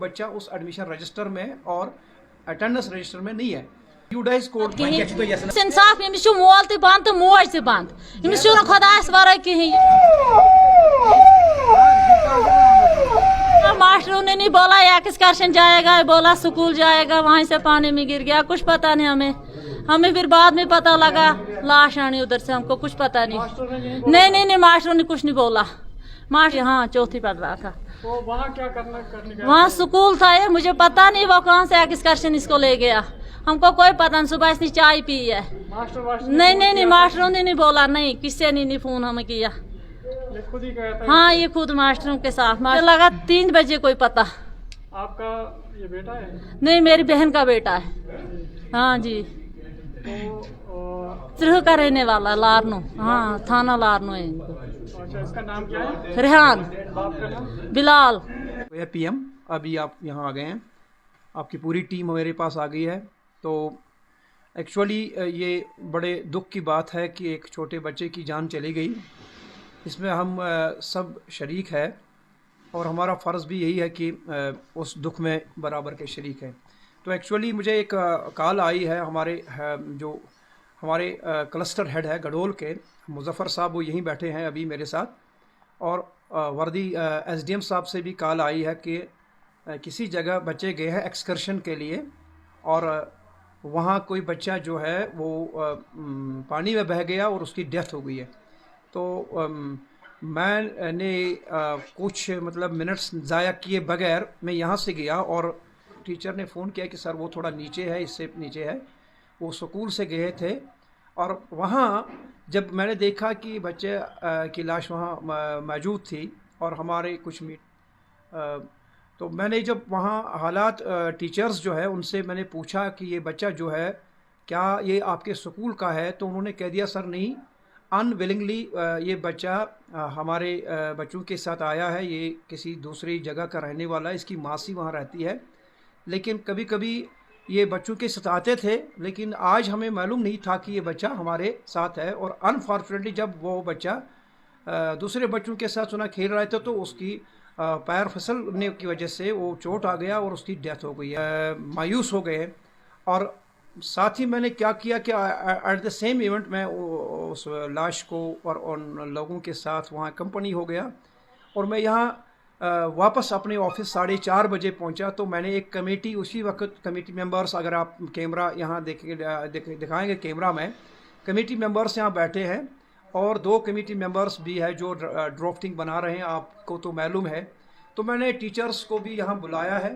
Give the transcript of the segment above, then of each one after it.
बच्चा उस admission register में और अटेंडेंस रजिस्टर में नहीं है। यूडाइस कोड इंसाफ यमिस मोल त बंद तो मोज त बंद यमिस खुदास वर कहीं। मास्टरों ने नहीं बोला एक्सकर्शन जाएगा, बोला स्कूल जाएगा, वहीं से पानी में गिर गया, कुछ पता नहीं हमें फिर बाद में पता लगा लाश आनी उधर से, हमको कुछ पता नहीं। नहीं मास्टरों ने कुछ नहीं बोला। मास्टर हाँ चौथी पढ़ रहा था। तो वहाँ क्या करने वहाँ स्कूल था ये, मुझे पता नहीं वो कहाँ से एक्सकर्शन इसको ले गया, हमको कोई पता नहीं। सुबह इसने चाय पी है। नहीं मास्टरों ने नहीं बोला, नहीं किससे नहीं फोन हमें किया। ये खुद ही गया था? हाँ ये खुद मास्टरों के साथ। मास्टर लगा 3 बजे कोई पता। आपका ये बेटा है? नहीं मेरी बहन का बेटा है। हाँ जी त्रिह का रहने वाला लारनो। हाँ थाना लारनो है इनको। अच्छा इसका नाम क्या है? रेहान। बाप का नाम? बिलाल। पीएम अभी आप यहाँ आ गए हैं, आपकी पूरी टीम मेरे पास आ गई है। तो एक्चुअली ये बड़े दुख की बात है कि एक छोटे बच्चे की जान चली गई। इसमें हम सब शरीक है और हमारा फ़र्ज़ भी यही है कि उस दुख में बराबर के शरीक हैं। तो एक्चुअली मुझे एक कॉल आई है जो हमारे क्लस्टर हेड है गडोल के मुज़फ़्फ़र साहब, वो यहीं बैठे हैं अभी मेरे साथ। और वर्दी एसडीएम साहब से भी कॉल आई है कि किसी जगह बच्चे गए हैं एक्सकर्शन के लिए और वहाँ कोई बच्चा जो है वो पानी में बह गया और उसकी डेथ हो गई है। तो मैंने कुछ मतलब मिनट्स ज़ाया किए बगैर मैं यहाँ से गया और टीचर ने फ़ोन किया कि सर वो थोड़ा नीचे है, इससे नीचे है। वो स्कूल से गए थे और वहाँ जब मैंने देखा कि बच्चे की लाश वहाँ मौजूद थी और हमारे कुछ तो मैंने जब वहाँ हालात टीचर्स जो है उनसे मैंने पूछा कि ये बच्चा जो है क्या ये आपके स्कूल का है, तो उन्होंने कह दिया सर नहीं, अनविलिंगली ये बच्चा हमारे बच्चों के साथ आया है, ये किसी दूसरी जगह का रहने वाला है, इसकी मासी वहाँ रहती है, लेकिन कभी कभी ये बच्चों के साथ आते थे, लेकिन आज हमें मालूम नहीं था कि ये बच्चा हमारे साथ है। और अनफॉर्चुनेटली जब वो बच्चा दूसरे बच्चों के साथ सुना खेल रहे थे तो उसकी पैर फिसलने की वजह से वो चोट आ गया और उसकी डेथ हो गई। मायूस हो गए। और साथ ही मैंने क्या किया कि एट द सेम इवेंट में उस लाश को और उन लोगों के साथ वहाँ कंपनी हो गया और मैं यहाँ वापस अपने ऑफिस 4:30 बजे पहुँचा। तो मैंने एक कमेटी उसी वक्त कमेटी मेंबर्स, अगर आप कैमरा यहाँ दिखाएंगे कैमरा में, कमेटी मेंबर्स यहाँ बैठे हैं और 2 कमेटी मेंबर्स भी है जो ड्राफ्टिंग बना रहे हैं, आपको तो मालूम है। तो मैंने टीचर्स को भी यहाँ बुलाया है।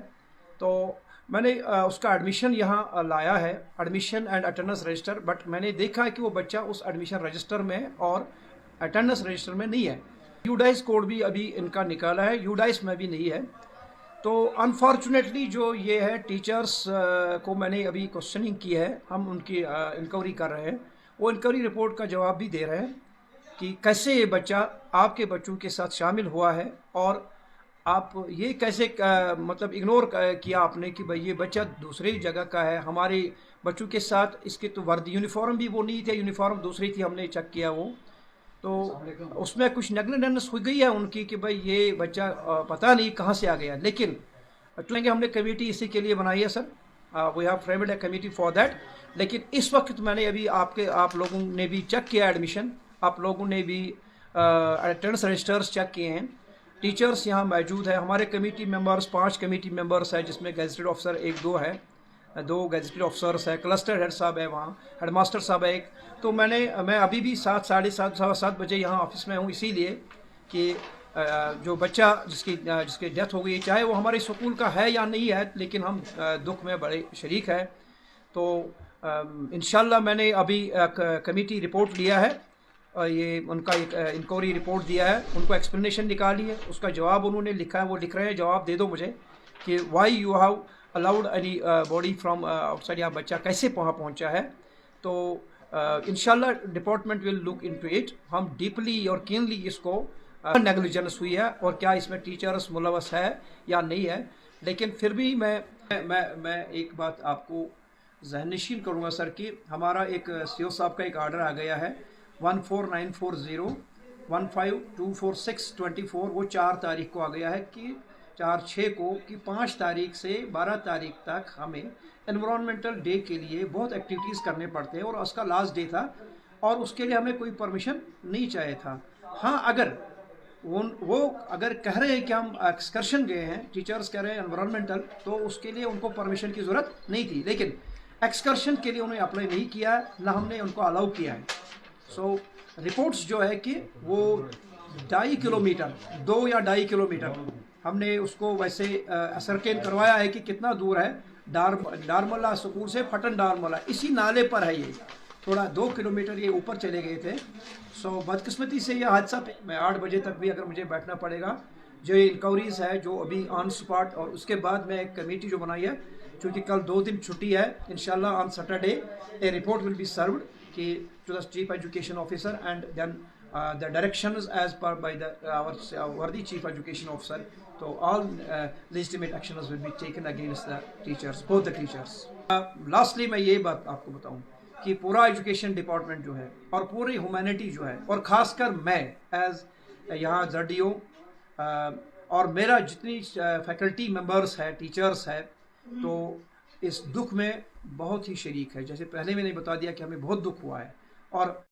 तो मैंने उसका एडमिशन यहाँ लाया है, admission and attendance register, but मैंने देखा कि वो बच्चा उस एडमिशन रजिस्टर में और अटेंडेंस रजिस्टर में नहीं है। यूडाइस कोड भी अभी इनका निकाला है, यूडाइस में भी नहीं है। तो अनफॉर्चुनेटली जो ये है टीचर्स को मैंने अभी क्वेश्चनिंग की है, हम उनकी इंक्वायरी कर रहे हैं, वो इंक्वायरी रिपोर्ट का जवाब भी दे रहे हैं कि कैसे ये बच्चा आपके बच्चों के साथ शामिल हुआ है और आप ये कैसे मतलब इग्नोर किया आपने कि भाई ये बच्चा दूसरी जगह का है, हमारे बच्चों के साथ इसके तो वर्दी यूनिफॉर्म भी वो नहीं थे, यूनिफॉर्म दूसरी थी, हमने चेक किया वो, तो उसमें कुछ नेग्लिजेंस हो गई है उनकी कि भाई ये बच्चा पता नहीं कहाँ से आ गया। लेकिन हमने कमेटी इसी के लिए बनाई है sir, we have framed a committee for that. लेकिन इस वक्त मैंने अभी आप लोगों ने भी चेक किया एडमिशन, आप लोगों ने भी अटेंडेंस रजिस्टर्स चेक किए हैं, टीचर्स यहाँ मौजूद है, हमारे कमेटी मेंबर्स 5 कमेटी मेंबर्स है जिसमें गेजेटेड ऑफिसर 1-2 है, 2 गेजेटेड ऑफिसर्स है, क्लस्टर हेड साहब है, वहाँ हेडमास्टर साहब है एक। तो मैं अभी भी 7, 7:30, 7:15 बजे यहाँ ऑफिस में हूँ, इसीलिए कि जो बच्चा जिसकी डेथ हो गई, चाहे वो हमारे स्कूल का है या नहीं है, लेकिन हम दुख में बड़े शरीक हैं। तो इंशाल्लाह मैंने अभी कमेटी रिपोर्ट लिया है, ये उनका एक इंक्वायरी रिपोर्ट दिया है, उनको एक्सप्लेनेशन निकाली है, उसका जवाब उन्होंने लिखा है, वो लिख रहे हैं जवाब दे दो मुझे कि why you have allowed any body from outside, या बच्चा कैसे वहाँ पहुँचा है। तो इंशाल्लाह department will look into it. हम डीपली और कीनली इसको नेग्लिजेंस हुई है और क्या इसमें टीचर्स मुलवस है या नहीं है। लेकिन फिर भी मैं एक बात आपको ज़हननशीन करूँगा सर कि हमारा एक सीओ साहब का एक आर्डर आ गया है 14940 1524 624, वो 4 तारीख को आ गया है कि 4/6 को कि 5 तारीख से 12 तारीख तक हमें एनवायरनमेंटल डे के लिए बहुत एक्टिविटीज़ करने पड़ते हैं और उसका लास्ट डे था और उसके लिए हमें कोई परमिशन नहीं चाहिए था। हाँ, अगर वो अगर कह रहे हैं कि हम एक्सकर्शन गए हैं, टीचर्स कह रहे हैं एनवायरनमेंटल, तो उसके लिए उनको परमिशन की ज़रूरत नहीं थी, लेकिन एक्सकर्शन के लिए उन्हें अप्लाई नहीं किया, ना हमने उनको अलाउ किया है। सो रिपोर्ट्स जो है कि वो 2.5 किलोमीटर 2 या 2.5 किलोमीटर हमने उसको वैसे असरकेन करवाया है कि कितना दूर है डारमला स्कूल से फटन डारमला, इसी नाले पर है ये, थोड़ा 2 किलोमीटर ये ऊपर चले गए थे। सो बदकिस्मती से यह हादसा, मैं 8 बजे तक भी अगर मुझे बैठना पड़ेगा, जो इंक्वायरीज है जो अभी ऑन स्पॉट, और उसके बाद मैं एक कमेटी जो बनाई है, क्योंकि कल 2 दिन छुट्टी है, इंशाल्लाह on Saturday a report will be served कि to the chief education officer and then the directions as per by our worthy chief education officer. So all legitimate actions will be taken against the teachers, both the teachers. Lastly मैं ये बात आपको बताऊं कि पूरा education department जो है और पूरी ह्यूमैनिटी जो है, और ख़ासकर मैं एज यहाँ ZDO और मेरा जितनी फैकल्टी मेंबर्स है, टीचर्स है, तो इस दुख में बहुत ही शरीक है। जैसे पहले मैंने बता दिया कि हमें बहुत दुख हुआ है, और